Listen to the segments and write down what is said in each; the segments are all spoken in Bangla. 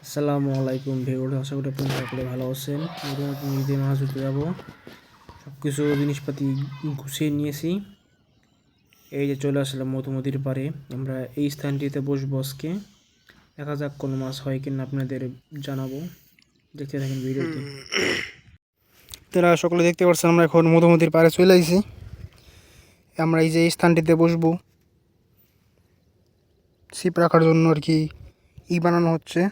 আসসালামু আলাইকুম ভিউয়ার্স, আশা করি আপনারা সকলে ভালো আছেন। নদীতে মাছ ধরতে যাবো, সব কিছু জিনিসপাতি গুছিয়ে নিয়েছি। এই যে চলে আসলাম মধুমতির পাড়ে। আমরা এই স্থানটিতে বসবো আজকে। দেখা যাক কোনো মাছ হয় কিনা আপনাদের জানাবো। দেখতে থাকেন ভিডিওটি। তারা সকলে দেখতে পাচ্ছেন আমরা এখন মধুমতির পাড়ে চলে আইছি। আমরা এই যে এই স্থানটিতে বসবো, ছিপ রাখার জন্য আর কি বানানো হচ্ছে।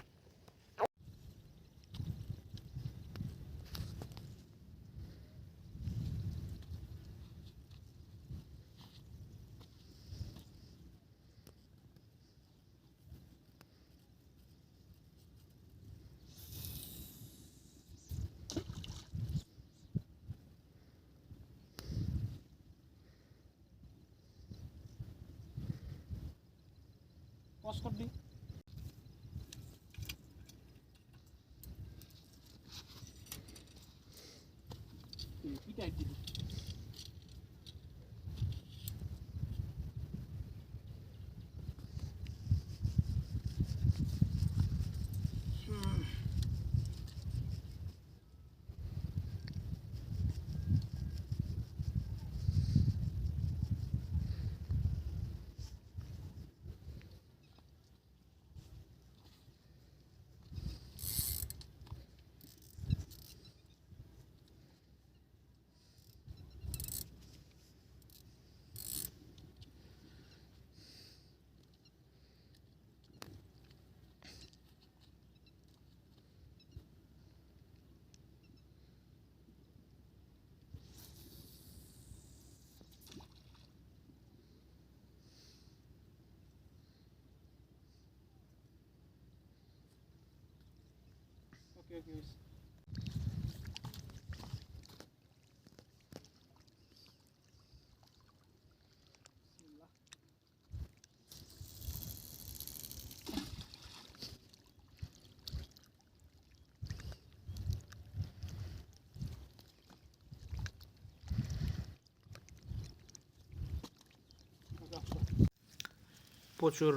প্রচুর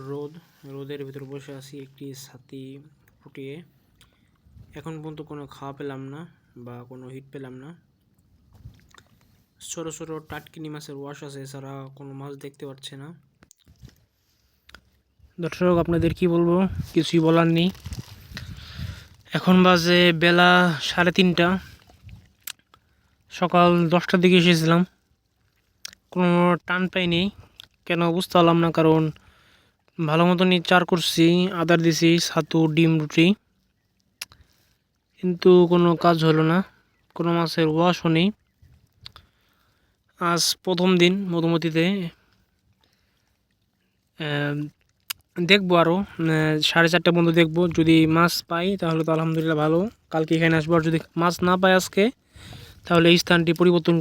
রোদের ভিতর বসে আছি একটি ছাতি ফুটিয়ে। এখন পর্যন্ত কোনো খাওয়া পেলাম না বা কোনো হিট পেলাম না। ছোটো ছোটো টাটকিনি মাছের ওয়াশ আছে, এছাড়া কোনো মাছ দেখতে পাচ্ছে না। দর্শক, আপনাদের কি বলবো, কিছুই বলার নেই। এখন বাজে বেলা 3:30। সকাল 10টার দিকে এসেছিলাম, কোনো টান পাইনি। কেন বুঝতে পারলাম না, কারণ ভালো মতনই চার করছি, আদার দিছি, ছাতু, ডিম, রুটি, কিন্তু কোনো কাজ হলো না, কোনো মাছের ওয়াশও নেই। আজ প্রথম দিন মধুমতিতে। দেখবো আরও 4:30 পর্যন্ত দেখবো। যদি মাছ পাই তাহলে তো আলহামদুলিল্লাহ ভালো, কালকে এখানে আসবো। আর যদি মাছ না পাই আজকে, তাহলে এই স্থানটি পরিবর্তন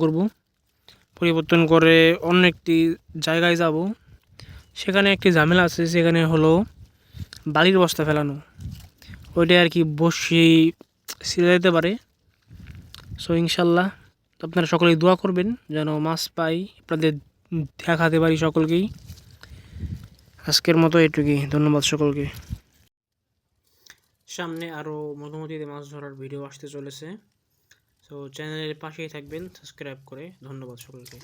করে অন্য একটি জায়গায় যাব। সেখানে একটি ঝামেলা আছে, সেখানে হলো বালির বস্তা ফেলানো, ওইটা আর কি বসি ছিঁড়ে যেতে পারে। সো ইনশাল্লাহ আপনারা সকলেই দোয়া করবেন যেন মাছ পাই, আপনাদের দেখাতে পারি সকলকেই। আজকের মতো এটুকুই, ধন্যবাদ সকলকে। সামনে আরও মধুমতিতে মাছ ধরার ভিডিও আসতে চলেছে, সো চ্যানেলের পাশেই থাকবেন সাবস্ক্রাইব করে। ধন্যবাদ সকলকে।